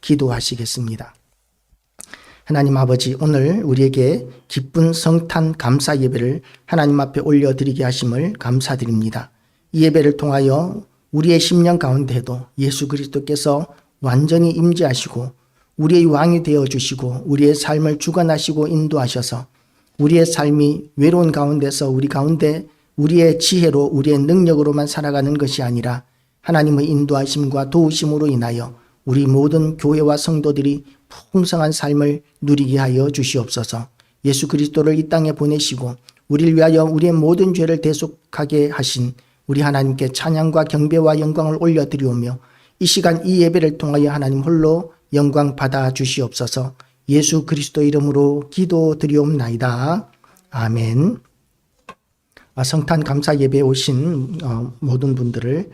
기도하시겠습니다. 하나님 아버지, 오늘 우리에게 기쁜 성탄 감사 예배를 하나님 앞에 올려드리게 하심을 감사드립니다. 이 예배를 통하여 우리의 심령 가운데에도 예수 그리스도께서 완전히 임재하시고 우리의 왕이 되어주시고 우리의 삶을 주관하시고 인도하셔서 우리의 삶이 외로운 가운데서 우리 가운데 우리의 지혜로 우리의 능력으로만 살아가는 것이 아니라 하나님의 인도하심과 도우심으로 인하여 우리 모든 교회와 성도들이 풍성한 삶을 누리게 하여 주시옵소서. 예수 그리스도를 이 땅에 보내시고 우리를 위하여 우리의 모든 죄를 대속하게 하신 우리 하나님께 찬양과 경배와 영광을 올려드리오며 이 시간 이 예배를 통하여 하나님 홀로 영광 받아 주시옵소서. 예수 그리스도 이름으로 기도드리옵나이다. 아멘. 성탄 감사 예배에 오신 모든 분들을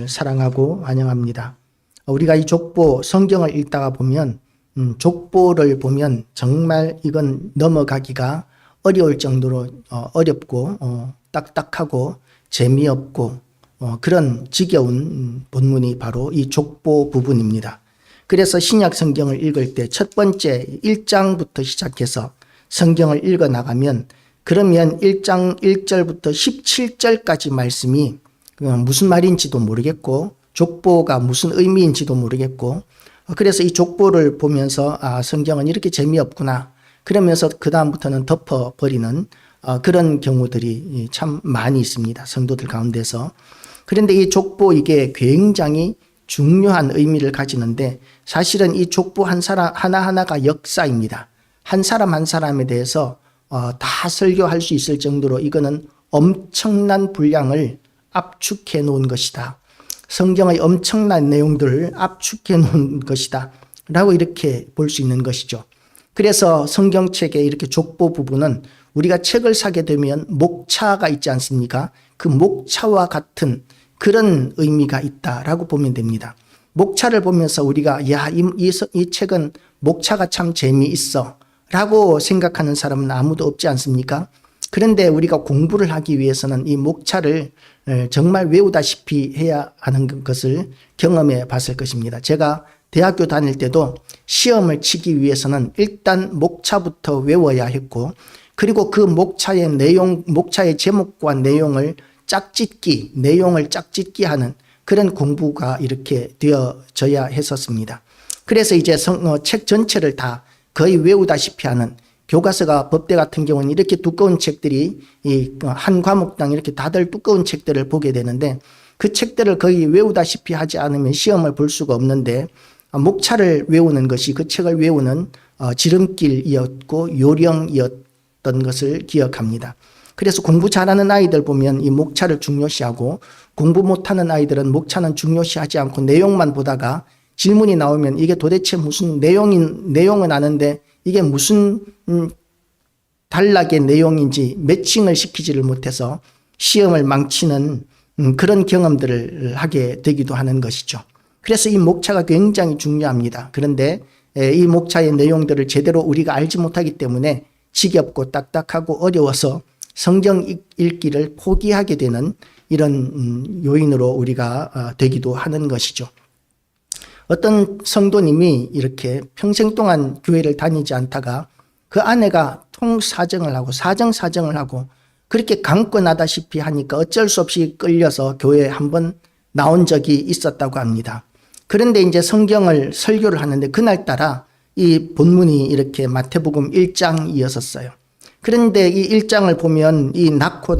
사랑하고 환영합니다. 우리가 이 족보 성경을 읽다가 보면 족보를 보면 정말 이건 넘어가기가 어려울 정도로 어렵고 딱딱하고 재미없고 그런 지겨운 본문이 바로 이 족보 부분입니다. 그래서 신약 성경을 읽을 때 첫 번째 1장부터 시작해서 성경을 읽어 나가면 그러면 1장 1절부터 17절까지 말씀이 무슨 말인지도 모르겠고 족보가 무슨 의미인지도 모르겠고 그래서 이 족보를 보면서 성경은 이렇게 재미없구나 그러면서 그 다음부터는 덮어버리는 그런 경우들이 참 많이 있습니다. 성도들 가운데서. 그런데 이 족보 이게 굉장히 중요한 의미를 가지는데 사실은 이 족보 한 사람 하나하나가 역사입니다. 한 사람 한 사람에 대해서 다 설교할 수 있을 정도로 이거는 엄청난 분량을 압축해 놓은 것이다. 성경의 엄청난 내용들을 압축해 놓은 것이다 라고 이렇게 볼 수 있는 것이죠. 그래서 성경책의 이렇게 족보 부분은 우리가 책을 사게 되면 목차가 있지 않습니까? 그 목차와 같은 그런 의미가 있다라고 보면 됩니다. 목차를 보면서 우리가 이 책은 목차가 참 재미있어 라고 생각하는 사람은 아무도 없지 않습니까? 그런데 우리가 공부를 하기 위해서는 이 목차를 정말 외우다시피 해야 하는 것을 경험해 봤을 것입니다. 제가 대학교 다닐 때도 시험을 치기 위해서는 일단 목차부터 외워야 했고 그리고 그 목차의 제목과 내용을 짝짓기 하는 그런 공부가 이렇게 되어져야 했었습니다. 그래서 이제 책 전체를 다 거의 외우다시피 하는 교과서가 법대 같은 경우는 이렇게 두꺼운 책들이 한 과목당 이렇게 다들 두꺼운 책들을 보게 되는데 그 책들을 거의 외우다시피 하지 않으면 시험을 볼 수가 없는데 목차를 외우는 것이 그 책을 외우는 지름길이었고 요령이었던 것을 기억합니다. 그래서 공부 잘하는 아이들 보면 이 목차를 중요시하고 공부 못하는 아이들은 목차는 중요시하지 않고 내용만 보다가 질문이 나오면 이게 도대체 무슨 내용은 아는데 이게 무슨 단락의 내용인지 매칭을 시키지를 못해서 시험을 망치는 그런 경험들을 하게 되기도 하는 것이죠. 그래서 이 목차가 굉장히 중요합니다. 그런데 이 목차의 내용들을 제대로 우리가 알지 못하기 때문에 지겹고 딱딱하고 어려워서 성경 읽기를 포기하게 되는 이런 요인으로 우리가 되기도 하는 것이죠. 어떤 성도님이 이렇게 평생 동안 교회를 다니지 않다가 그 아내가 통사정을 하고 사정을 하고 그렇게 강권하다시피 하니까 어쩔 수 없이 끌려서 교회에 한번 나온 적이 있었다고 합니다. 그런데 이제 성경을 설교를 하는데 그날따라 이 본문이 이렇게 마태복음 1장이었어요. 그런데 이 1장을 보면 이 낳고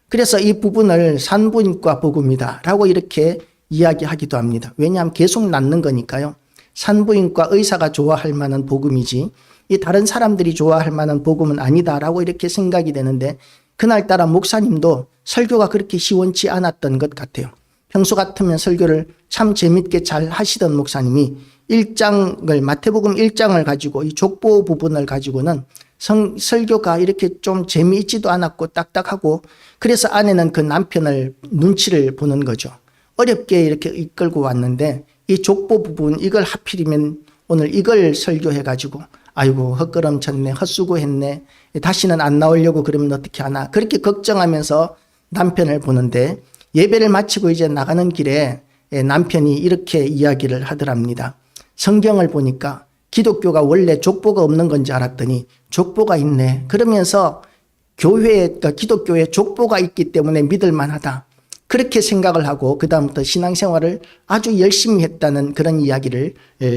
그래서 이 부분을 산부인과 복음이다 라고 이렇게 이야기하기도 합니다. 왜냐하면 계속 낳는 거니까요. 산부인과 의사가 좋아할 만한 복음이지 이 다른 사람들이 좋아할 만한 복음은 아니다라고 이렇게 생각이 되는데 그날따라 목사님도 설교가 그렇게 시원치 않았던 것 같아요. 평소 같으면 설교를 참 재밌게 잘 하시던 목사님이 1장을 마태복음 1장을 가지고 이 족보 부분을 가지고는 설교가 이렇게 좀 재미있지도 않았고 딱딱하고 그래서 아내는 그 남편을 눈치를 보는 거죠. 어렵게 이렇게 이끌고 왔는데 이 족보 부분 이걸 하필이면 오늘 이걸 설교해가지고 아이고 헛걸음쳤네 헛수고했네 다시는 안 나오려고 그러면 어떻게 하나 그렇게 걱정하면서 남편을 보는데 예배를 마치고 이제 나가는 길에 남편이 이렇게 이야기를 하더랍니다. 성경을 보니까 기독교가 원래 족보가 없는 건지 알았더니 족보가 있네. 그러면서 기독교에 족보가 있기 때문에 믿을 만하다. 그렇게 생각을 하고 그다음부터 신앙생활을 아주 열심히 했다는 그런 이야기를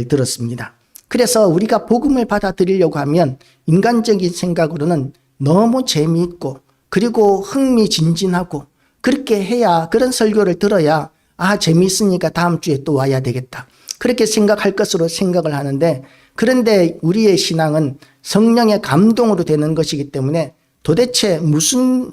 들었습니다. 그래서 우리가 복음을 받아들이려고 하면 인간적인 생각으로는 너무 재미있고 그리고 흥미진진하고 그렇게 해야, 그런 설교를 들어야 재미있으니까 다음 주에 또 와야 되겠다. 그렇게 생각할 것으로 생각을 하는데, 그런데 우리의 신앙은 성령의 감동으로 되는 것이기 때문에 도대체 무슨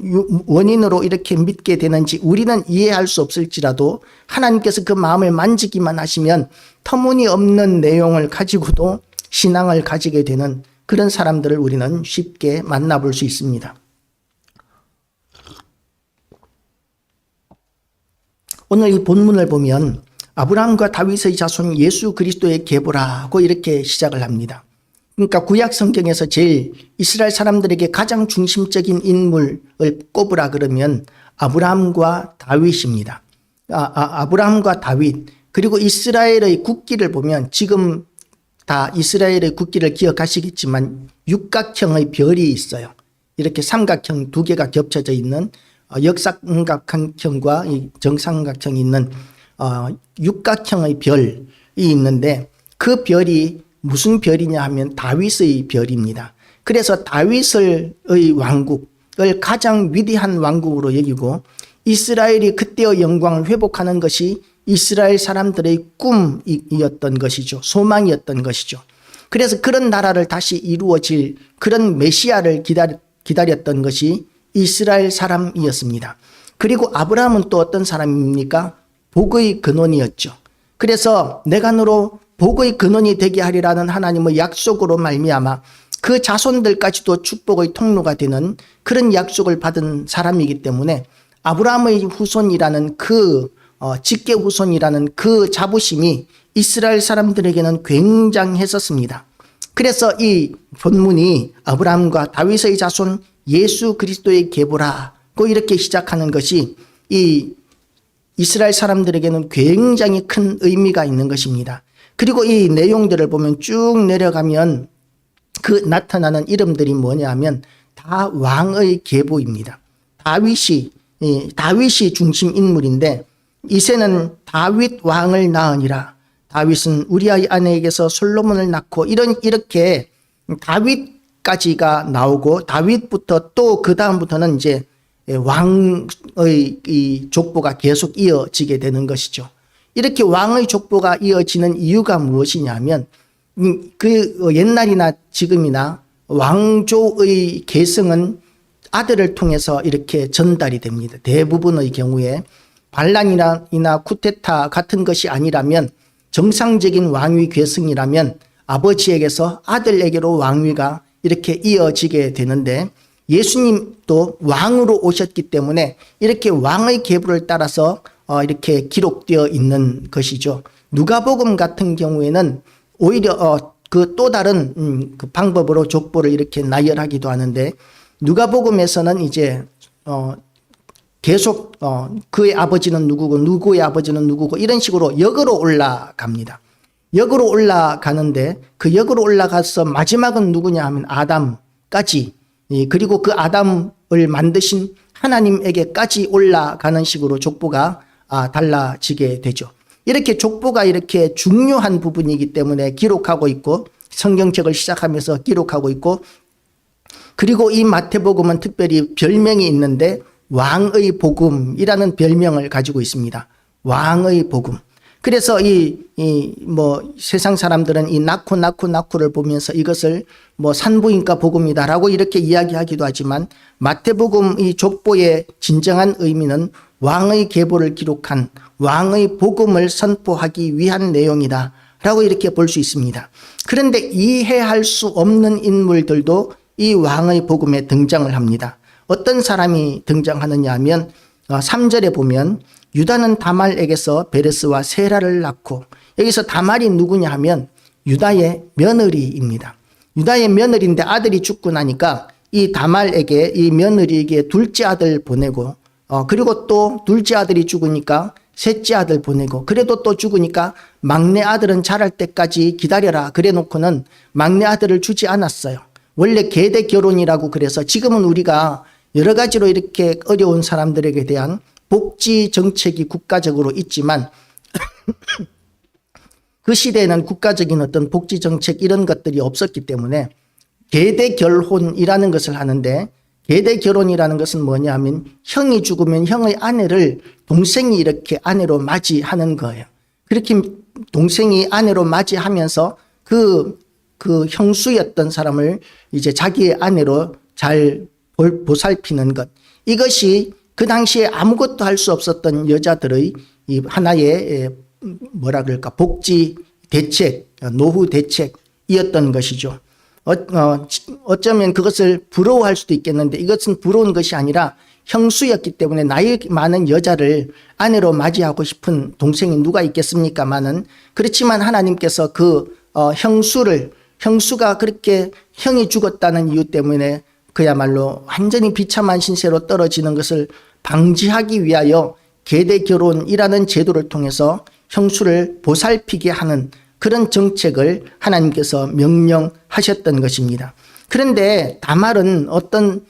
원인으로 이렇게 믿게 되는지 우리는 이해할 수 없을지라도 하나님께서 그 마음을 만지기만 하시면 터무니없는 내용을 가지고도 신앙을 가지게 되는 그런 사람들을 우리는 쉽게 만나볼 수 있습니다. 오늘 이 본문을 보면 아브라함과 다윗의 자손 예수 그리스도의 계보라고 이렇게 시작을 합니다. 그러니까 구약 성경에서 제일 이스라엘 사람들에게 가장 중심적인 인물을 꼽으라 그러면 아브라함과 다윗입니다. 아브라함과 다윗, 그리고 이스라엘의 국기를 보면 지금 다 이스라엘의 국기를 기억하시겠지만 육각형의 별이 있어요. 이렇게 삼각형 두 개가 겹쳐져 있는 역삼각형과 정삼각형이 있는 육각형의 별이 있는데, 그 별이 무슨 별이냐 하면 다윗의 별입니다. 그래서 다윗의 왕국을 가장 위대한 왕국으로 여기고 이스라엘이 그때의 영광을 회복하는 것이 이스라엘 사람들의 꿈이었던 것이죠. 소망이었던 것이죠. 그래서 그런 나라를 다시 이루어질 그런 메시아를 기다렸던 것이 이스라엘 사람이었습니다. 그리고 아브라함은 또 어떤 사람입니까? 복의 근원이었죠. 그래서 내간으로 복의 근원이 되게 하리라는 하나님의 약속으로 말미암아 그 자손들까지도 축복의 통로가 되는 그런 약속을 받은 사람이기 때문에 아브라함의 후손이라는 직계 후손이라는 그 자부심이 이스라엘 사람들에게는 굉장했었습니다. 그래서 이 본문이 아브라함과 다윗의 자손 예수 그리스도의 계보라고 이렇게 시작하는 것이 이 이스라엘 사람들에게는 굉장히 큰 의미가 있는 것입니다. 그리고 이 내용들을 보면 쭉 내려가면 그 나타나는 이름들이 뭐냐 하면 다 왕의 계보입니다. 다윗이 중심 인물인데, 이새는 다윗 왕을 낳으니라. 다윗은 우리아의 아내에게서 솔로몬을 낳고 이렇게 다윗까지가 나오고, 다윗부터 또 그 다음부터는 이제 왕의 이 족보가 계속 이어지게 되는 것이죠. 이렇게 왕의 족보가 이어지는 이유가 무엇이냐면 그 옛날이나 지금이나 왕조의 계승은 아들을 통해서 이렇게 전달이 됩니다. 대부분의 경우에 반란이나 쿠데타 같은 것이 아니라면, 정상적인 왕위 계승이라면 아버지에게서 아들에게로 왕위가 이렇게 이어지게 되는데, 예수님도 왕으로 오셨기 때문에 이렇게 왕의 계보를 따라서 이렇게 기록되어 있는 것이죠. 누가복음 같은 경우에는 오히려 그 또 다른 그 방법으로 족보를 이렇게 나열하기도 하는데, 누가복음에서는 이제 계속 그의 아버지는 누구고 누구의 아버지는 누구고 이런 식으로 역으로 올라갑니다. 역으로 올라가는데, 그 역으로 올라가서 마지막은 누구냐 하면 아담까지, 그리고 그 아담을 만드신 하나님에게까지 올라가는 식으로 족보가 달라지게 되죠. 이렇게 족보가 이렇게 중요한 부분이기 때문에 기록하고 있고, 성경책을 시작하면서 기록하고 있고, 그리고 이 마태복음은 특별히 별명이 있는데 왕의 복음이라는 별명을 가지고 있습니다. 왕의 복음. 그래서 세상 사람들은 이 나쿠를 보면서 이것을 산부인과 복음이다라고 이렇게 이야기하기도 하지만, 마태복음 이 족보의 진정한 의미는 왕의 계보를 기록한 왕의 복음을 선포하기 위한 내용이다라고 이렇게 볼 수 있습니다. 그런데 이해할 수 없는 인물들도 이 왕의 복음에 등장을 합니다. 어떤 사람이 등장하느냐 하면 3절에 보면 유다는 다말에게서 베레스와 세라를 낳고, 여기서 다말이 누구냐 하면 유다의 며느리입니다. 유다의 며느리인데 아들이 죽고 나니까 이 다말에게, 이 며느리에게 둘째 아들 보내고, 그리고 또 둘째 아들이 죽으니까 셋째 아들 보내고, 그래도 또 죽으니까 막내 아들은 자랄 때까지 기다려라 그래 놓고는 막내 아들을 주지 않았어요. 원래 계대 결혼이라고 그래서 지금은 우리가 여러 가지로 이렇게 어려운 사람들에게 대한 복지 정책이 국가적으로 있지만 그 시대에는 국가적인 어떤 복지 정책 이런 것들이 없었기 때문에 계대 결혼이라는 것을 하는데, 계대 결혼이라는 것은 뭐냐 하면 형이 죽으면 형의 아내를 동생이 이렇게 아내로 맞이하는 거예요. 그렇게 동생이 아내로 맞이하면서 그 형수였던 사람을 이제 자기의 아내로 잘 보살피는 것. 이것이 그 당시에 아무것도 할 수 없었던 여자들의 이 하나의 뭐라 그럴까, 복지 대책, 노후 대책이었던 것이죠. 어쩌면 그것을 부러워할 수도 있겠는데 이것은 부러운 것이 아니라 형수였기 때문에 나이 많은 여자를 아내로 맞이하고 싶은 동생이 누가 있겠습니까마는, 그렇지만 하나님께서 그 형수가 그렇게 형이 죽었다는 이유 때문에 그야말로 완전히 비참한 신세로 떨어지는 것을 방지하기 위하여 계대 결혼이라는 제도를 통해서 형수를 보살피게 하는 그런 정책을 하나님께서 명령하셨던 것입니다. 그런데 다말은 어떤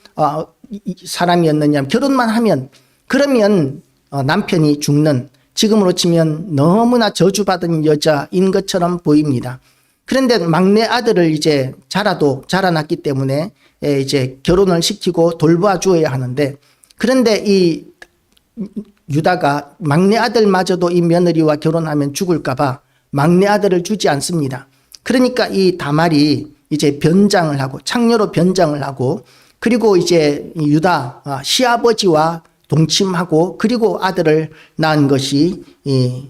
사람이었느냐, 결혼만 하면 그러면 남편이 죽는, 지금으로 치면 너무나 저주받은 여자인 것처럼 보입니다. 그런데 막내 아들을 이제 자라났기 때문에 이제 결혼을 시키고 돌봐 주어야 하는데, 그런데 이 유다가 막내 아들마저도 이 며느리와 결혼하면 죽을까봐 막내 아들을 주지 않습니다. 그러니까 이 다말이 이제 변장을 하고, 창녀로 변장을 하고, 그리고 이제 유다 시아버지와 동침하고, 그리고 아들을 낳은 것이 이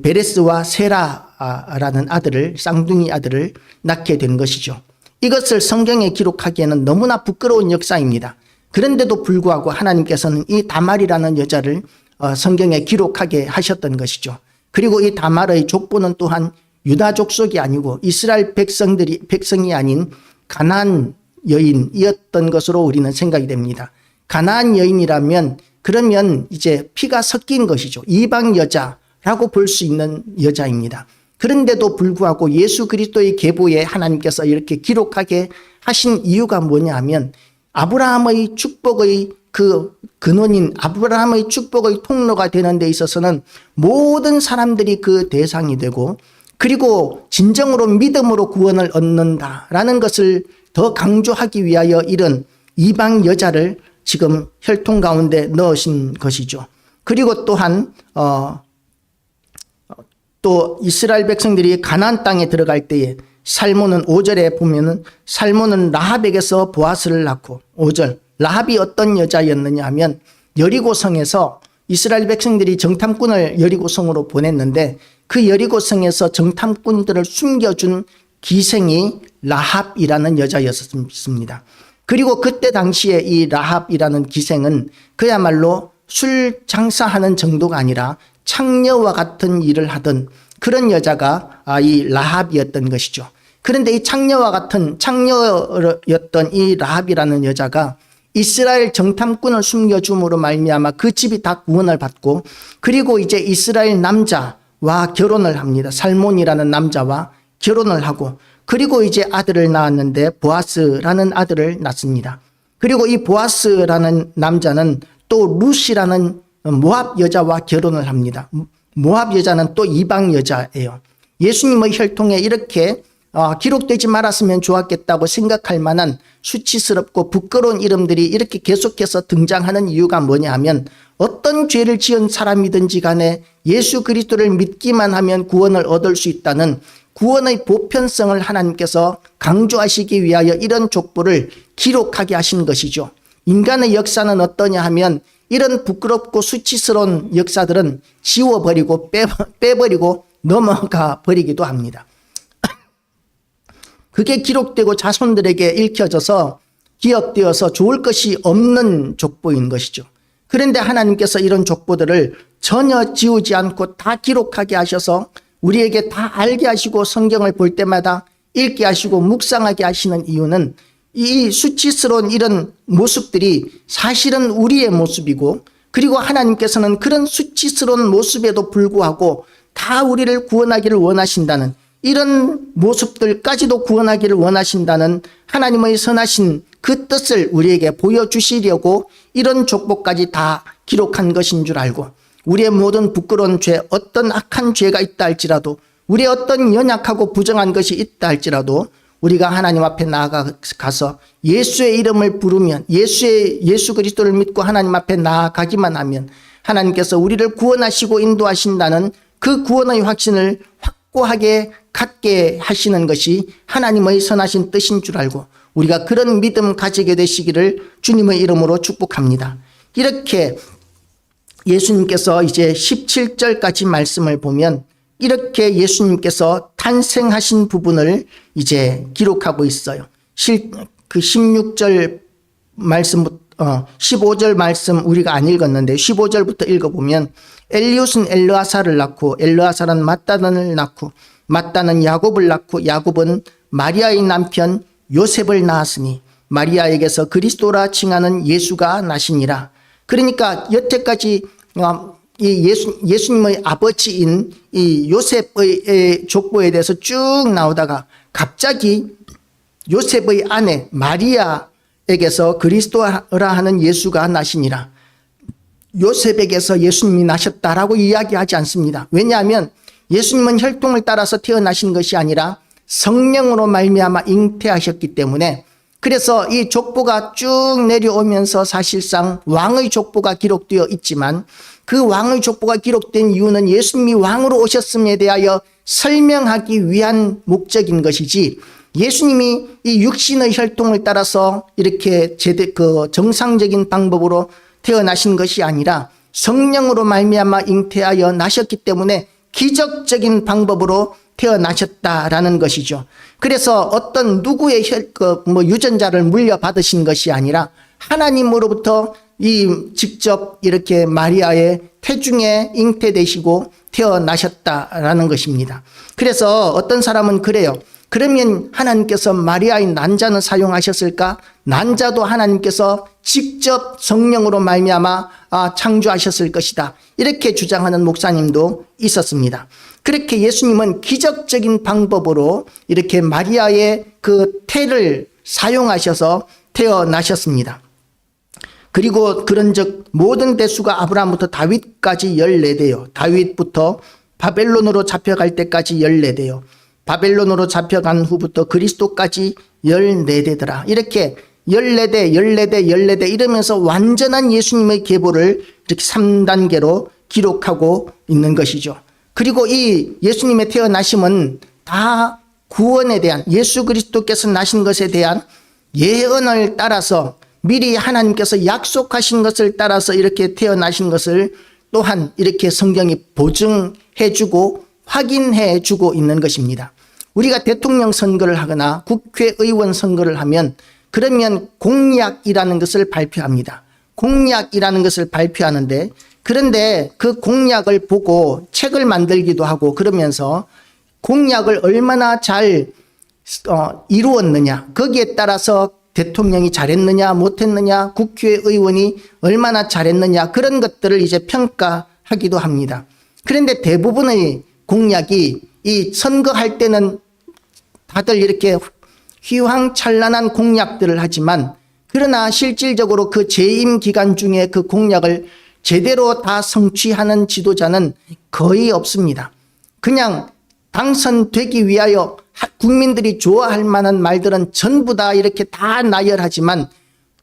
베레스와 세라라는 아들을, 쌍둥이 아들을 낳게 된 것이죠. 이것을 성경에 기록하기에는 너무나 부끄러운 역사입니다. 그런데도 불구하고 하나님께서는 이 다말이라는 여자를 성경에 기록하게 하셨던 것이죠. 그리고 이 다말의 족보는 또한 유다 족속이 아니고 이스라엘 백성이 아닌 가나안 여인이었던 것으로 우리는 생각이 됩니다. 가나안 여인이라면 그러면 이제 피가 섞인 것이죠. 이방 여자라고 볼 수 있는 여자입니다. 그런데도 불구하고 예수 그리스도의 계보에 하나님께서 이렇게 기록하게 하신 이유가 뭐냐 하면, 아브라함의 축복의 그 근원인 아브라함의 축복의 통로가 되는 데 있어서는 모든 사람들이 그 대상이 되고, 그리고 진정으로 믿음으로 구원을 얻는다라는 것을 더 강조하기 위하여 이런 이방 여자를 지금 혈통 가운데 넣으신 것이죠. 그리고 또한 또 이스라엘 백성들이 가나안 땅에 들어갈 때에 살몬은 5절에 보면은 살몬은 라합에게서 보아스를 낳고, 5절 라합이 어떤 여자였느냐 하면 여리고성에서 이스라엘 백성들이 정탐꾼을 여리고성으로 보냈는데 그 여리고성에서 정탐꾼들을 숨겨준 기생이 라합이라는 여자였습니다. 그리고 그때 당시에 이 라합이라는 기생은 그야말로 술 장사하는 정도가 아니라 창녀와 같은 일을 하던 그런 여자가 이 라합이었던 것이죠. 그런데 이 창녀였던 이 라합이라는 여자가 이스라엘 정탐꾼을 숨겨줌으로 말미암아 그 집이 다 구원을 받고, 그리고 이제 이스라엘 남자와 결혼을 합니다. 살몬이라는 남자와 결혼을 하고, 그리고 이제 아들을 낳았는데 보아스라는 아들을 낳습니다. 그리고 이 보아스라는 남자는 또 룻이라는 모압 여자와 결혼을 합니다. 모압 여자는 또 이방 여자예요. 예수님의 혈통에 이렇게 기록되지 말았으면 좋았겠다고 생각할 만한 수치스럽고 부끄러운 이름들이 이렇게 계속해서 등장하는 이유가 뭐냐 하면, 어떤 죄를 지은 사람이든지 간에 예수 그리스도를 믿기만 하면 구원을 얻을 수 있다는 구원의 보편성을 하나님께서 강조하시기 위하여 이런 족보를 기록하게 하신 것이죠. 인간의 역사는 어떠냐 하면 이런 부끄럽고 수치스러운 역사들은 지워버리고 빼버리고 넘어가 버리기도 합니다. 그게 기록되고 자손들에게 읽혀져서 기억되어서 좋을 것이 없는 족보인 것이죠. 그런데 하나님께서 이런 족보들을 전혀 지우지 않고 다 기록하게 하셔서 우리에게 다 알게 하시고 성경을 볼 때마다 읽게 하시고 묵상하게 하시는 이유는 이 수치스러운 이런 모습들이 사실은 우리의 모습이고, 그리고 하나님께서는 그런 수치스러운 모습에도 불구하고 다 우리를 구원하기를 원하신다는, 이런 모습들까지도 구원하기를 원하신다는 하나님의 선하신 그 뜻을 우리에게 보여주시려고 이런 족보까지 다 기록한 것인 줄 알고, 우리의 모든 부끄러운 죄, 어떤 악한 죄가 있다 할지라도, 우리의 어떤 연약하고 부정한 것이 있다 할지라도 우리가 하나님 앞에 나아가서 예수의 이름을 부르면, 예수 그리스도를 믿고 하나님 앞에 나아가기만 하면 하나님께서 우리를 구원하시고 인도하신다는 그 구원의 확신을 확고하게 갖게 하시는 것이 하나님의 선하신 뜻인 줄 알고 우리가 그런 믿음 가지게 되시기를 주님의 이름으로 축복합니다. 이렇게 예수님께서 이제 17절까지 말씀을 보면 이렇게 예수님께서 탄생하신 부분을 이제 기록하고 있어요. 그 16절 말씀부터 15절 말씀 우리가 안 읽었는데 15절부터 읽어보면, 엘리웃은 엘르아사를 낳고 엘르아사는 mattat단을 낳고 mattat는 야곱을 낳고 야곱은 마리아의 남편 요셉을 낳았으니 마리아에게서 그리스도라 칭하는 예수가 나시니라. 그러니까 여태까지 이 예수님의 아버지인 이 요셉의 족보에 대해서 쭉 나오다가 갑자기 요셉의 아내 마리아에게서 그리스도라 하는 예수가 나시니라. 요셉에게서 예수님이 나셨다라고 이야기하지 않습니다. 왜냐하면 예수님은 혈통을 따라서 태어나신 것이 아니라 성령으로 말미암아 잉태하셨기 때문에, 그래서 이 족보가 쭉 내려오면서 사실상 왕의 족보가 기록되어 있지만 그 왕의 족보가 기록된 이유는 예수님이 왕으로 오셨음에 대하여 설명하기 위한 목적인 것이지, 예수님이 이 육신의 혈통을 따라서 이렇게 정상적인 방법으로 태어나신 것이 아니라 성령으로 말미암아 잉태하여 나셨기 때문에 기적적인 방법으로 태어나셨다라는 것이죠. 그래서 어떤 누구의 유전자를 물려받으신 것이 아니라 하나님으로부터 직접 이렇게 마리아의 태중에 잉태되시고 태어나셨다라는 것입니다. 그래서 어떤 사람은 그래요. 그러면 하나님께서 마리아의 난자는 사용하셨을까? 난자도 하나님께서 직접 성령으로 말미암아 창조하셨을 것이다, 이렇게 주장하는 목사님도 있었습니다. 그렇게 예수님은 기적적인 방법으로 이렇게 마리아의 그 태를 사용하셔서 태어나셨습니다. 그리고 그런즉 모든 대수가 아브라함부터 다윗까지 14대요. 다윗부터 바벨론으로 잡혀갈 때까지 14대요. 바벨론으로 잡혀간 후부터 그리스도까지 14대더라. 이렇게 14대, 14대, 14대 이러면서 완전한 예수님의 계보를 이렇게 3단계로 기록하고 있는 것이죠. 그리고 이 예수님의 태어나심은 다 구원에 대한, 예수 그리스도께서 나신 것에 대한 예언을 따라서 미리 하나님께서 약속하신 것을 따라서 이렇게 태어나신 것을 또한 이렇게 성경이 보증해주고 확인해주고 있는 것입니다. 우리가 대통령 선거를 하거나 국회의원 선거를 하면 그러면 공약이라는 것을 발표합니다. 공약이라는 것을 발표하는데, 그런데 그 공약을 보고 책을 만들기도 하고 그러면서 공약을 얼마나 잘 이루었느냐, 거기에 따라서 대통령이 잘했느냐 못했느냐, 국회의원이 얼마나 잘했느냐, 그런 것들을 이제 평가하기도 합니다. 그런데 대부분의 공약이 이 선거할 때는 다들 이렇게 휘황찬란한 공약들을 하지만, 그러나 실질적으로 그 재임 기간 중에 그 공약을 제대로 다 성취하는 지도자는 거의 없습니다. 그냥 당선되기 위하여 국민들이 좋아할 만한 말들은 전부 다 이렇게 다 나열하지만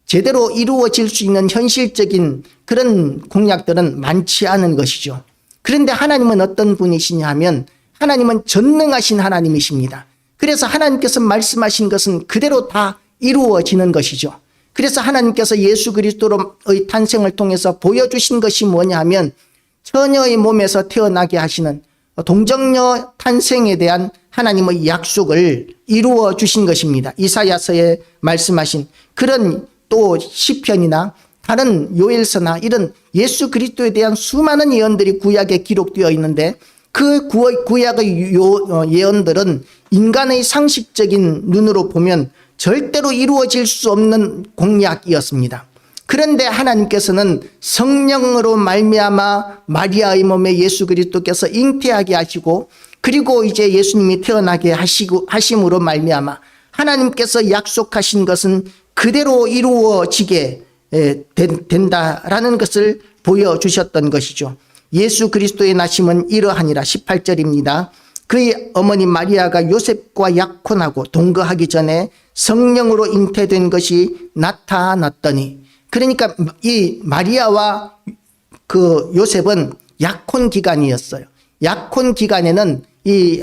제대로 이루어질 수 있는 현실적인 그런 공약들은 많지 않은 것이죠. 그런데 하나님은 어떤 분이시냐 하면 하나님은 전능하신 하나님이십니다. 그래서 하나님께서 말씀하신 것은 그대로 다 이루어지는 것이죠. 그래서 하나님께서 예수 그리스도의 탄생을 통해서 보여주신 것이 뭐냐 하면 처녀의 몸에서 태어나게 하시는 동정녀 탄생에 대한 하나님의 약속을 이루어 주신 것입니다. 이사야서에 말씀하신 그런 또 시편이나 다른 요엘서나 이런 예수 그리스도에 대한 수많은 예언들이 구약에 기록되어 있는데, 그 구약의 예언들은 인간의 상식적인 눈으로 보면 절대로 이루어질 수 없는 공약이었습니다. 그런데 하나님께서는 성령으로 말미암아 마리아의 몸에 예수 그리스도께서 잉태하게 하시고, 그리고 이제 예수님이 태어나게 하심으로 말미암아 하나님께서 약속하신 것은 그대로 이루어지게 된다라는 것을 보여주셨던 것이죠. 예수 그리스도의 나심은 이러하니라. 18절입니다. 그의 어머니 마리아가 요셉과 약혼하고 동거하기 전에 성령으로 잉태된 것이 나타났더니, 그러니까 이 마리아와 그 요셉은 약혼 기간이었어요. 약혼 기간에는 이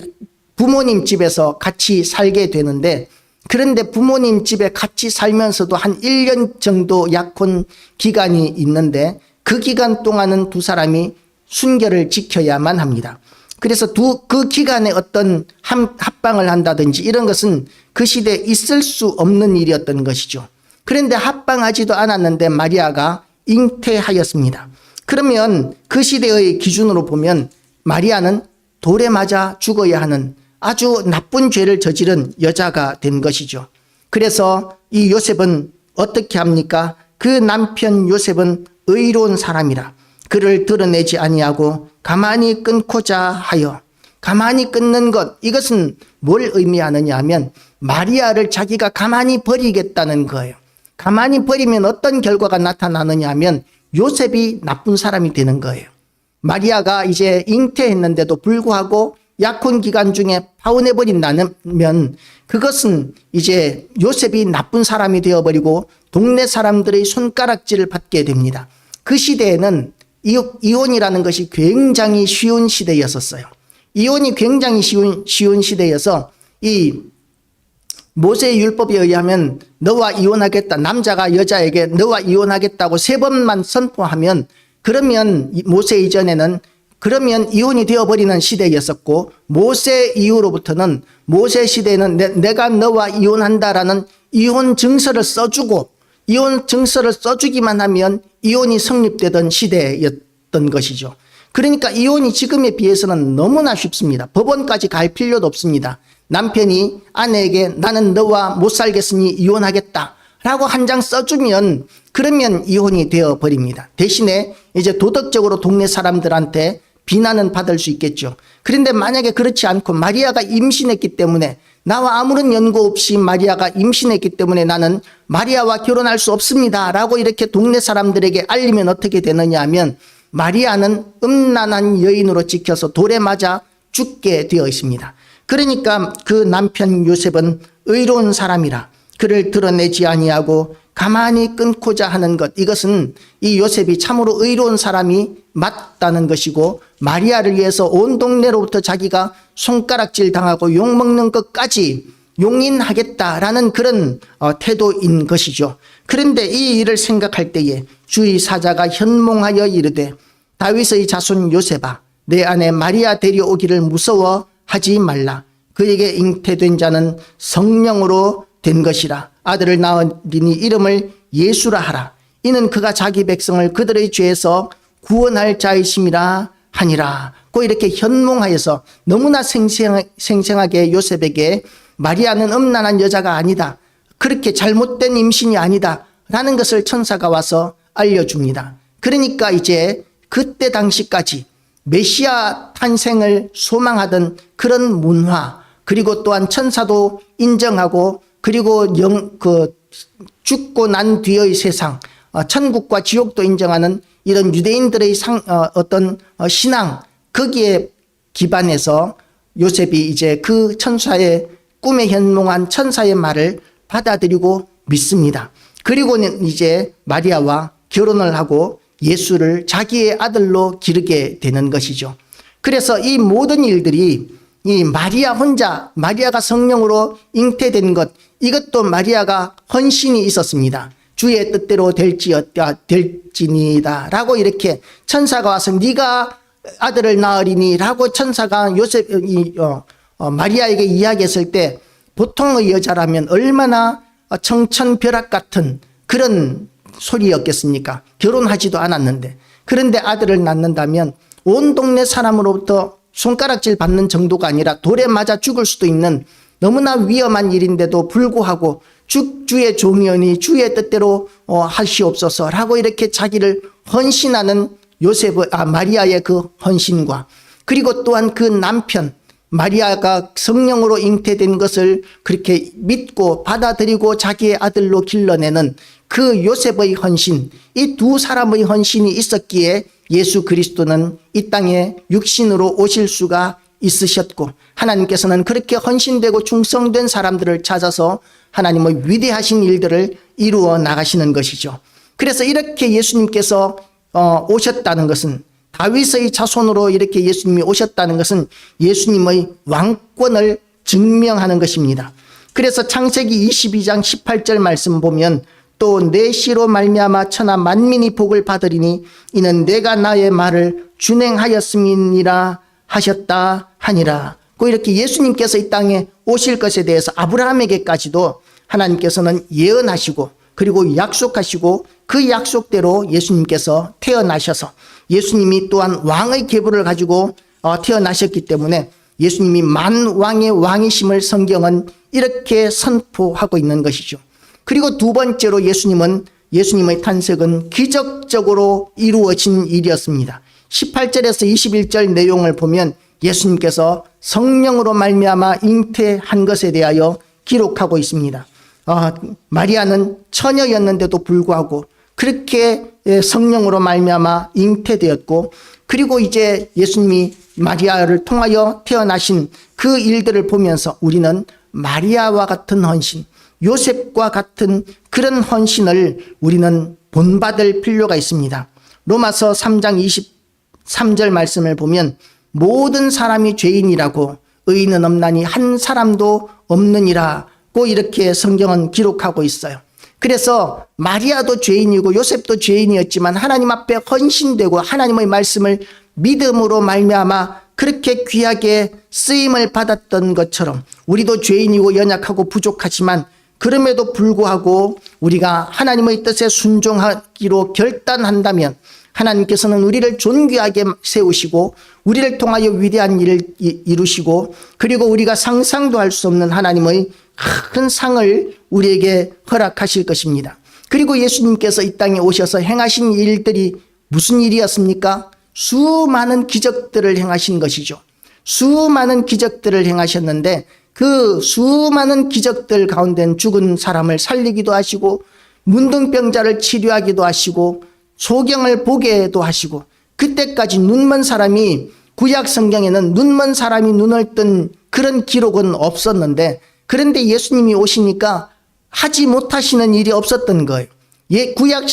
부모님 집에서 같이 살게 되는데, 그런데 부모님 집에 같이 살면서도 한 1년 정도 약혼 기간이 있는데, 그 기간 동안은 두 사람이 순결을 지켜야만 합니다. 그래서 그 기간에 어떤 합방을 한다든지 이런 것은 그 시대에 있을 수 없는 일이었던 것이죠. 그런데 합방하지도 않았는데 마리아가 잉태하였습니다. 그러면 그 시대의 기준으로 보면 마리아는 돌에 맞아 죽어야 하는 아주 나쁜 죄를 저지른 여자가 된 것이죠. 그래서 이 요셉은 어떻게 합니까? 그 남편 요셉은 의로운 사람이라 그를 드러내지 아니하고 가만히 끊고자 하여. 가만히 끊는 것, 이것은 뭘 의미하느냐 하면 마리아를 자기가 가만히 버리겠다는 거예요. 가만히 버리면 어떤 결과가 나타나느냐 하면 요셉이 나쁜 사람이 되는 거예요. 마리아가 이제 잉태했는데도 불구하고 약혼 기간 중에 파혼해버린다면 그것은 이제 요셉이 나쁜 사람이 되어버리고 동네 사람들의 손가락질을 받게 됩니다. 그 시대에는 이혼이라는 것이 굉장히 쉬운 시대였었어요. 이혼이 굉장히 쉬운 시대여서 이 모세의 율법에 의하면 너와 이혼하겠다, 남자가 여자에게 너와 이혼하겠다고 3번만 선포하면, 그러면 모세 이전에는 그러면 이혼이 되어버리는 시대였었고, 모세 이후로부터는, 모세 시대에는 내가 너와 이혼한다라는 이혼 증서를 써주고, 이혼 증서를 써주기만 하면 이혼이 성립되던 시대였던 것이죠. 그러니까 이혼이 지금에 비해서는 너무나 쉽습니다. 법원까지 갈 필요도 없습니다. 남편이 아내에게 나는 너와 못 살겠으니 이혼하겠다 라고 한 장 써주면 그러면 이혼이 되어버립니다. 대신에 이제 도덕적으로 동네 사람들한테 비난은 받을 수 있겠죠. 그런데 만약에 그렇지 않고 마리아가 임신했기 때문에, 나와 아무런 연고 없이 마리아가 임신했기 때문에 나는 마리아와 결혼할 수 없습니다 라고 이렇게 동네 사람들에게 알리면 어떻게 되느냐 하면 마리아는 음란한 여인으로 찍혀서 돌에 맞아 죽게 되어 있습니다. 그러니까 그 남편 요셉은 의로운 사람이라 그를 드러내지 아니하고 가만히 끊고자 하는 것, 이것은 이 요셉이 참으로 의로운 사람이 맞다는 것이고, 마리아를 위해서 온 동네로부터 자기가 손가락질 당하고 욕먹는 것까지 용인하겠다라는 그런 태도인 것이죠. 그런데 이 일을 생각할 때에 주의 사자가 현몽하여 이르되 다윗의 자손 요셉아, 내 아내 마리아 데려오기를 무서워하지 말라. 그에게 잉태된 자는 성령으로 된 것이라. 아들을 낳으리니 이름을 예수라 하라. 이는 그가 자기 백성을 그들의 죄에서 구원할 자이심이라 하니라. 고 이렇게 현몽하여서 너무나 생생하게 요셉에게 마리아는 음란한 여자가 아니다, 그렇게 잘못된 임신이 아니다 라는 것을 천사가 와서 알려줍니다. 그러니까 이제 그때 당시까지 메시아 탄생을 소망하던 그런 문화, 그리고 또한 천사도 인정하고, 그리고 죽고 난 뒤의 세상, 천국과 지옥도 인정하는 이런 유대인들의 어떤 신앙, 거기에 기반해서 요셉이 이제 그 천사의 꿈에 현몽한 천사의 말을 받아들이고 믿습니다. 그리고는 이제 마리아와 결혼을 하고 예수를 자기의 아들로 기르게 되는 것이죠. 그래서 이 모든 일들이 이 마리아 혼자, 마리아가 성령으로 잉태된 것, 이것도 마리아가 헌신이 있었습니다. 주의 뜻대로 될지니다 라고 이렇게 천사가 와서 네가 아들을 낳으리니 라고 천사가 마리아에게 이야기했을 때, 보통의 여자라면 얼마나 청천벼락 같은 그런 소리였겠습니까? 결혼하지도 않았는데. 그런데 아들을 낳는다면 온 동네 사람으로부터 손가락질 받는 정도가 아니라 돌에 맞아 죽을 수도 있는 너무나 위험한 일인데도 불구하고 주의 종이오니 주의 뜻대로 하시옵소서라고 이렇게 자기를 헌신하는 마리아의 그 헌신과, 그리고 또한 그 남편 마리아가 성령으로 잉태된 것을 그렇게 믿고 받아들이고 자기의 아들로 길러내는 그 요셉의 헌신, 이 두 사람의 헌신이 있었기에 예수 그리스도는 이 땅에 육신으로 오실 수가 있으셨고, 하나님께서는 그렇게 헌신되고 충성된 사람들을 찾아서 하나님의 위대하신 일들을 이루어 나가시는 것이죠. 그래서 이렇게 예수님께서 오셨다는 것은, 다윗의 자손으로 이렇게 예수님이 오셨다는 것은 예수님의 왕권을 증명하는 것입니다. 그래서 창세기 22장 18절 말씀 보면, 또 내 씨로 말미암아 천하 만민이 복을 받으리니 이는 내가 나의 말을 준행하였음이니라 하셨다 하니라. 그 이렇게 예수님께서 이 땅에 오실 것에 대해서 아브라함에게까지도 하나님께서는 예언하시고, 그리고 약속하시고, 그 약속대로 예수님께서 태어나셔서, 예수님이 또한 왕의 계보를 가지고 태어나셨기 때문에 예수님이 만왕의 왕이심을 성경은 이렇게 선포하고 있는 것이죠. 그리고 두 번째로 예수님의 탄생은 기적적으로 이루어진 일이었습니다. 18절에서 21절 내용을 보면 예수님께서 성령으로 말미암아 잉태한 것에 대하여 기록하고 있습니다. 마리아는 처녀였는데도 불구하고 그렇게 성령으로 말미암아 잉태되었고, 그리고 이제 예수님이 마리아를 통하여 태어나신 그 일들을 보면서 우리는 마리아와 같은 헌신, 요셉과 같은 그런 헌신을 우리는 본받을 필요가 있습니다. 로마서 3장 23절 말씀을 보면 모든 사람이 죄인이라고 의인은 없나니 한 사람도 없느니라고 이렇게 성경은 기록하고 있어요. 그래서 마리아도 죄인이고 요셉도 죄인이었지만 하나님 앞에 헌신되고 하나님의 말씀을 믿음으로 말미암아 그렇게 귀하게 쓰임을 받았던 것처럼 우리도 죄인이고 연약하고 부족하지만 그럼에도 불구하고 우리가 하나님의 뜻에 순종하기로 결단한다면 하나님께서는 우리를 존귀하게 세우시고 우리를 통하여 위대한 일을 이루시고, 그리고 우리가 상상도 할 수 없는 하나님의 큰 상을 우리에게 허락하실 것입니다. 그리고 예수님께서 이 땅에 오셔서 행하신 일들이 무슨 일이었습니까? 수많은 기적들을 행하신 것이죠. 수많은 기적들을 행하셨는데 그 수많은 기적들 가운데는 죽은 사람을 살리기도 하시고, 문둥병자를 치료하기도 하시고, 소경을 보게도 하시고, 그때까지 눈먼 사람이, 구약 성경에는 눈먼 사람이 눈을 뜬 그런 기록은 없었는데, 그런데 예수님이 오시니까 하지 못하시는 일이 없었던 거예요. 구약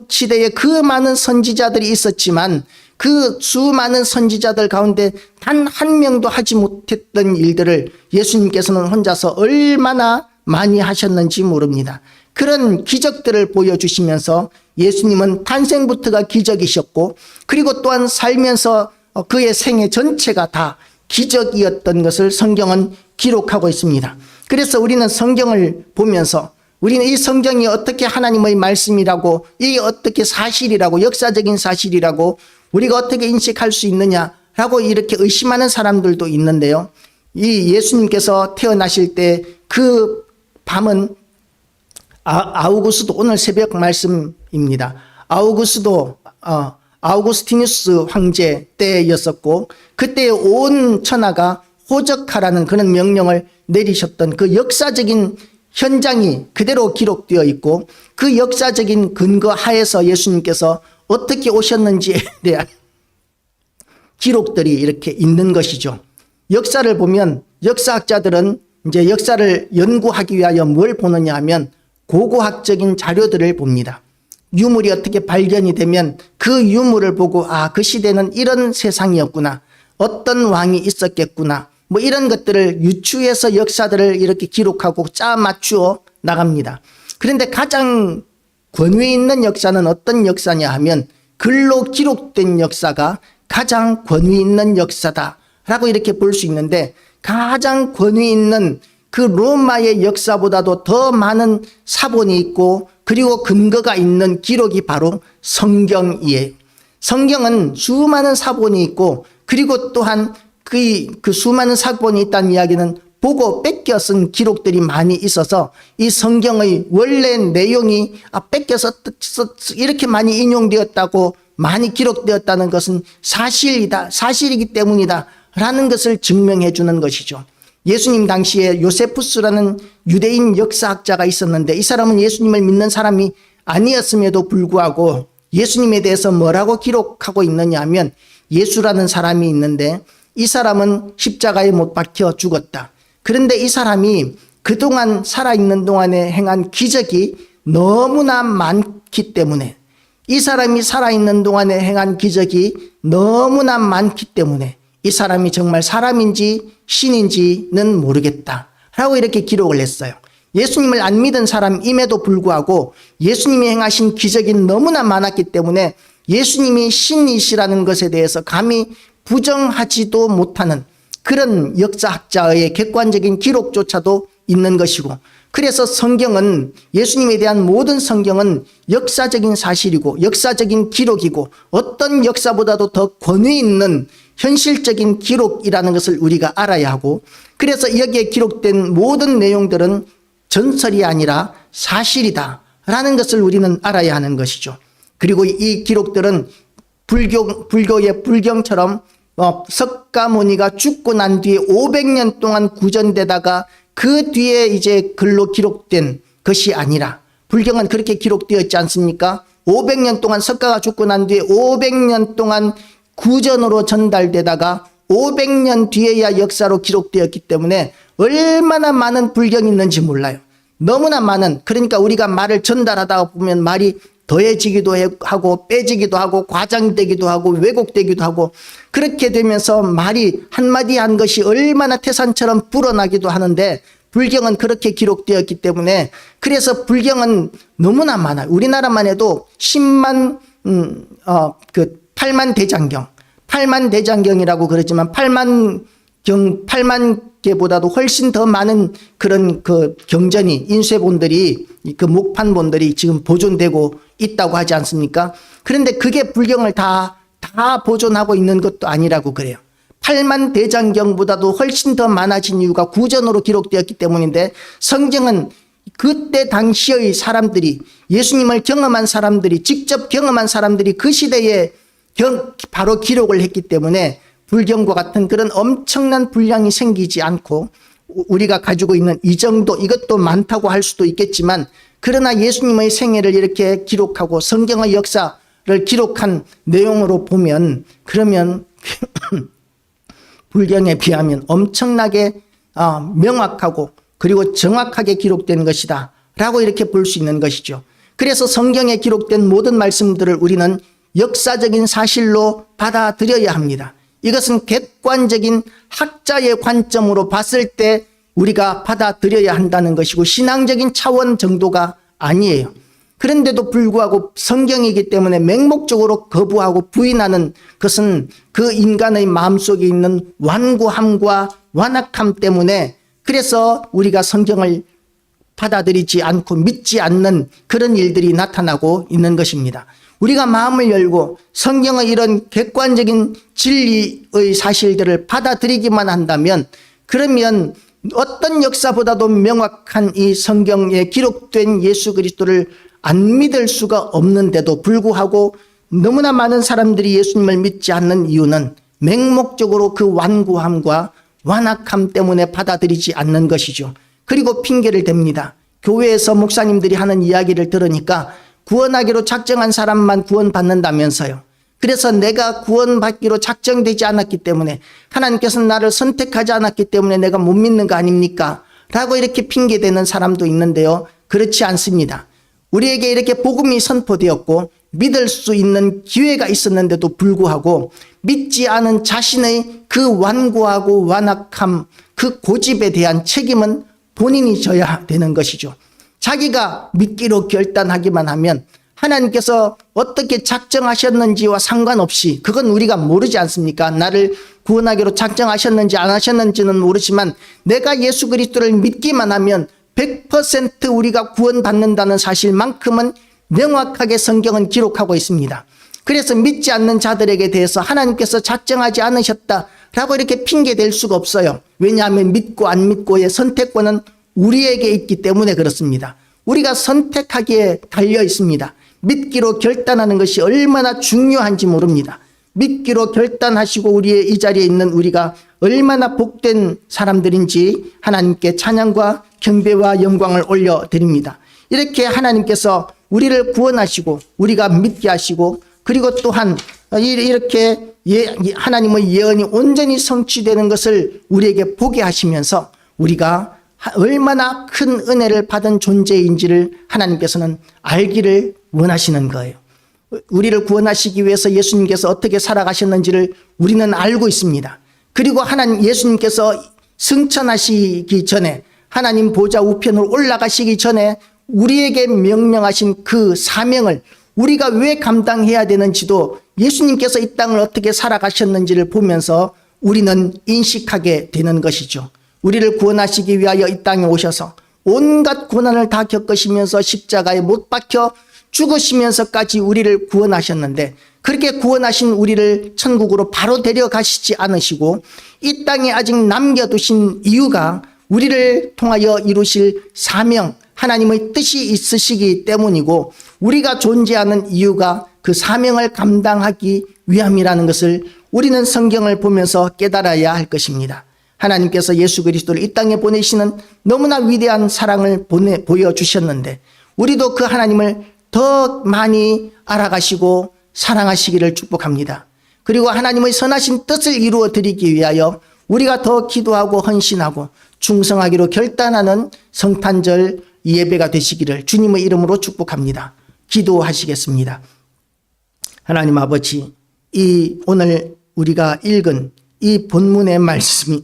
시대에 그 많은 선지자들이 있었지만 그 수많은 선지자들 가운데 단 한 명도 하지 못했던 일들을 예수님께서는 혼자서 얼마나 많이 하셨는지 모릅니다. 그런 기적들을 보여주시면서 예수님은 탄생부터가 기적이셨고, 그리고 또한 살면서 그의 생애 전체가 다 기적이었던 것을 성경은 기록하고 있습니다. 그래서 우리는 성경을 보면서 우리는 이 성경이 어떻게 하나님의 말씀이라고, 이게 어떻게 사실이라고, 역사적인 사실이라고 우리가 어떻게 인식할 수 있느냐라고 이렇게 의심하는 사람들도 있는데요. 이 예수님께서 태어나실 때 그 밤은 아우구스도, 오늘 새벽 말씀입니다. 아우구스티누스 황제 때였었고, 그때 온 천하가 호적하라는 그런 명령을 내리셨던 그 역사적인 현장이 그대로 기록되어 있고, 그 역사적인 근거 하에서 예수님께서 어떻게 오셨는지에 대한 기록들이 이렇게 있는 것이죠. 역사를 보면 역사학자들은 이제 역사를 연구하기 위하여 뭘 보느냐 하면 고고학적인 자료들을 봅니다. 유물이 어떻게 발견이 되면 그 유물을 보고 그 시대는 이런 세상이었구나, 어떤 왕이 있었겠구나, 뭐 이런 것들을 유추해서 역사들을 이렇게 기록하고 짜 맞추어 나갑니다. 그런데 가장 권위 있는 역사는 어떤 역사냐 하면 글로 기록된 역사가 가장 권위 있는 역사다라고 이렇게 볼 수 있는데, 가장 권위 있는 그 로마의 역사보다도 더 많은 사본이 있고 그리고 근거가 있는 기록이 바로 성경이에요. 성경은 수많은 사본이 있고, 그리고 또한 그 수많은 사본이 있다는 이야기는 보고 뺏겨 쓴 기록들이 많이 있어서 이 성경의 원래 내용이 뺏겨서 이렇게 많이 인용되었다고 많이 기록되었다는 것은 사실이기 때문이다 라는 것을 증명해 주는 것이죠. 예수님 당시에 요세푸스라는 유대인 역사학자가 있었는데 이 사람은 예수님을 믿는 사람이 아니었음에도 불구하고 예수님에 대해서 뭐라고 기록하고 있느냐 하면 예수라는 사람이 있는데 이 사람은 십자가에 못 박혀 죽었다. 그런데 이 사람이 그동안 살아있는 동안에 행한 기적이 너무나 많기 때문에 이 사람이 살아있는 동안에 행한 기적이 너무나 많기 때문에 이 사람이 정말 사람인지 신인지는 모르겠다 라고 이렇게 기록을 했어요. 예수님을 안 믿은 사람임에도 불구하고 예수님이 행하신 기적이 너무나 많았기 때문에 예수님이 신이시라는 것에 대해서 감히 부정하지도 못하는 그런 역사학자의 객관적인 기록조차도 있는 것이고, 그래서 성경은, 예수님에 대한 모든 성경은 역사적인 사실이고 역사적인 기록이고 어떤 역사보다도 더 권위 있는 현실적인 기록이라는 것을 우리가 알아야 하고, 그래서 여기에 기록된 모든 내용들은 전설이 아니라 사실이다 라는 것을 우리는 알아야 하는 것이죠. 그리고 이 기록들은 불교의 불경처럼 석가모니가 죽고 난 뒤에 500년 동안 구전되다가 그 뒤에 이제 글로 기록된 것이 아니라, 불경은 그렇게 기록되어 있지 않습니까? 500년 동안 석가가 죽고 난 뒤에 500년 동안 구전으로 전달되다가 500년 뒤에야 역사로 기록되었기 때문에 얼마나 많은 불경이 있는지 몰라요. 너무나 많은, 그러니까 우리가 말을 전달하다 보면 말이 더해지기도 하고 빼지기도 하고 과장되기도 하고 왜곡되기도 하고, 그렇게 되면서 말이 한마디 한 것이 얼마나 태산처럼 불어나기도 하는데 불경은 그렇게 기록되었기 때문에, 그래서 불경은 너무나 많아요. 우리나라만 해도 8만 대장경, 8만 대장경이라고 그러지만 8만 개보다도 훨씬 더 많은 그런 그 경전이, 인쇄본들이, 그 목판본들이 지금 보존되고 있다고 하지 않습니까? 그런데 그게 불경을 다 보존하고 있는 것도 아니라고 그래요. 8만 대장경보다도 훨씬 더 많아진 이유가 구전으로 기록되었기 때문인데, 성경은 그때 당시의 사람들이, 예수님을 경험한 사람들이, 직접 경험한 사람들이 그 시대에 바로 기록을 했기 때문에 불경과 같은 그런 엄청난 분량이 생기지 않고, 우리가 가지고 있는 이 정도, 이것도 많다고 할 수도 있겠지만, 그러나 예수님의 생애를 이렇게 기록하고 성경의 역사를 기록한 내용으로 보면, 그러면 불경에 비하면 엄청나게 명확하고 그리고 정확하게 기록된 것이다 라고 이렇게 볼 수 있는 것이죠. 그래서 성경에 기록된 모든 말씀들을 우리는 역사적인 사실로 받아들여야 합니다. 이것은 객관적인 학자의 관점으로 봤을 때 우리가 받아들여야 한다는 것이고 신앙적인 차원 정도가 아니에요. 그런데도 불구하고 성경이기 때문에 맹목적으로 거부하고 부인하는 것은 그 인간의 마음속에 있는 완고함과 완악함 때문에, 그래서 우리가 성경을 받아들이지 않고 믿지 않는 그런 일들이 나타나고 있는 것입니다. 우리가 마음을 열고 성경의 이런 객관적인 진리의 사실들을 받아들이기만 한다면, 그러면 어떤 역사보다도 명확한 이 성경에 기록된 예수 그리스도를 안 믿을 수가 없는데도 불구하고 너무나 많은 사람들이 예수님을 믿지 않는 이유는 맹목적으로 그 완고함과 완악함 때문에 받아들이지 않는 것이죠. 그리고 핑계를 댑니다. 교회에서 목사님들이 하는 이야기를 들으니까 구원하기로 작정한 사람만 구원받는다면서요. 그래서 내가 구원받기로 작정되지 않았기 때문에, 하나님께서는 나를 선택하지 않았기 때문에 내가 못 믿는 거 아닙니까? 라고 이렇게 핑계대는 사람도 있는데요. 그렇지 않습니다. 우리에게 이렇게 복음이 선포되었고 믿을 수 있는 기회가 있었는데도 불구하고 믿지 않은 자신의 그 완고하고 완악함, 그 고집에 대한 책임은 본인이 져야 되는 것이죠. 자기가 믿기로 결단하기만 하면 하나님께서 어떻게 작정하셨는지와 상관없이, 그건 우리가 모르지 않습니까? 나를 구원하기로 작정하셨는지 안 하셨는지는 모르지만 내가 예수 그리스도를 믿기만 하면 100% 우리가 구원받는다는 사실만큼은 명확하게 성경은 기록하고 있습니다. 그래서 믿지 않는 자들에게 대해서 하나님께서 작정하지 않으셨다 라고 이렇게 핑계 댈 수가 없어요. 왜냐하면 믿고 안 믿고의 선택권은 우리에게 있기 때문에 그렇습니다. 우리가 선택하기에 달려 있습니다. 믿기로 결단하는 것이 얼마나 중요한지 모릅니다. 믿기로 결단하시고 우리의 이 자리에 있는 우리가 얼마나 복된 사람들인지 하나님께 찬양과 경배와 영광을 올려드립니다. 이렇게 하나님께서 우리를 구원하시고 우리가 믿게 하시고 그리고 또한 이렇게 하나님의 예언이 온전히 성취되는 것을 우리에게 보게 하시면서 우리가 얼마나 큰 은혜를 받은 존재인지를 하나님께서는 알기를 원하시는 거예요. 우리를 구원하시기 위해서 예수님께서 어떻게 살아가셨는지를 우리는 알고 있습니다. 그리고 하나님 예수님께서 승천하시기 전에 하나님 보좌 우편으로 올라가시기 전에 우리에게 명령하신 그 사명을 우리가 왜 감당해야 되는지도 예수님께서 이 땅을 어떻게 살아가셨는지를 보면서 우리는 인식하게 되는 것이죠. 우리를 구원하시기 위하여 이 땅에 오셔서 온갖 고난을 다 겪으시면서 십자가에 못 박혀 죽으시면서까지 우리를 구원하셨는데 그렇게 구원하신 우리를 천국으로 바로 데려가시지 않으시고 이 땅에 아직 남겨두신 이유가 우리를 통하여 이루실 사명, 하나님의 뜻이 있으시기 때문이고 우리가 존재하는 이유가 그 사명을 감당하기 위함이라는 것을 우리는 성경을 보면서 깨달아야 할 것입니다. 하나님께서 예수 그리스도를 이 땅에 보내시는 너무나 위대한 사랑을 보여주셨는데 우리도 그 하나님을 더 많이 알아가시고 사랑하시기를 축복합니다. 그리고 하나님의 선하신 뜻을 이루어 드리기 위하여 우리가 더 기도하고 헌신하고 충성하기로 결단하는 성탄절 예배가 되시기를 주님의 이름으로 축복합니다. 기도하시겠습니다. 하나님 아버지, 이 오늘 우리가 읽은 이 본문의 말씀이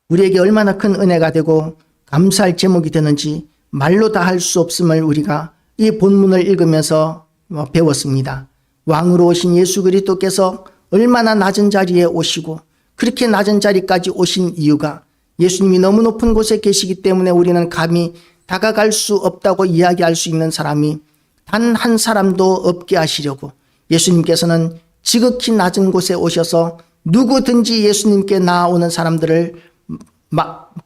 우리에게 얼마나 큰 은혜가 되고 감사할 제목이 되는지 말로 다 할 수 없음을 우리가 이 본문을 읽으면서 배웠습니다. 왕으로 오신 예수 그리스도께서 얼마나 낮은 자리에 오시고 그렇게 낮은 자리까지 오신 이유가 예수님이 너무 높은 곳에 계시기 때문에 우리는 감히 다가갈 수 없다고 이야기할 수 있는 사람이 단 한 사람도 없게 하시려고 예수님께서는 지극히 낮은 곳에 오셔서 누구든지 예수님께 나아오는 사람들을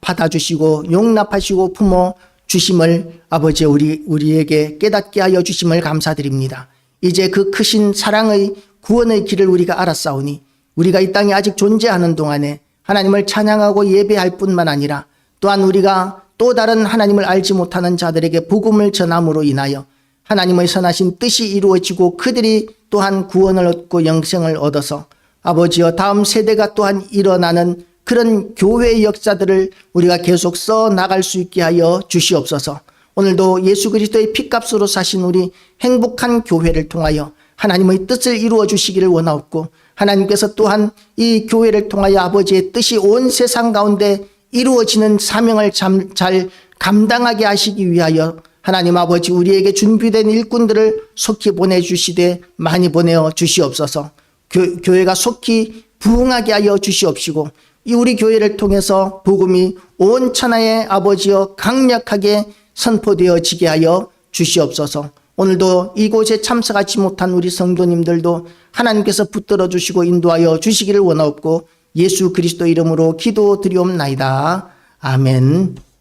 받아주시고 용납하시고 품어 주심을 아버지 우리에게 깨닫게 하여 주심을 감사드립니다. 이제 그 크신 사랑의 구원의 길을 우리가 알았사오니 우리가 이 땅에 아직 존재하는 동안에 하나님을 찬양하고 예배할 뿐만 아니라 또한 우리가 또 다른 하나님을 알지 못하는 자들에게 복음을 전함으로 인하여 하나님의 선하신 뜻이 이루어지고 그들이 또한 구원을 얻고 영생을 얻어서 아버지여 다음 세대가 또한 일어나는 그런 교회의 역사들을 우리가 계속 써 나갈 수 있게 하여 주시옵소서. 오늘도 예수 그리스도의 피값으로 사신 우리 행복한 교회를 통하여 하나님의 뜻을 이루어 주시기를 원하옵고 하나님께서 또한 이 교회를 통하여 아버지의 뜻이 온 세상 가운데 이루어지는 사명을 잘 감당하게 하시기 위하여 하나님 아버지 우리에게 준비된 일꾼들을 속히 보내주시되 많이 보내어 주시옵소서. 교회가 속히 부흥하게 하여 주시옵시고 이 우리 교회를 통해서 복음이 온 천하의 아버지여 강력하게 선포되어지게 하여 주시옵소서. 오늘도 이곳에 참석하지 못한 우리 성도님들도 하나님께서 붙들어 주시고 인도하여 주시기를 원하옵고 예수 그리스도 이름으로 기도드리옵나이다. 아멘.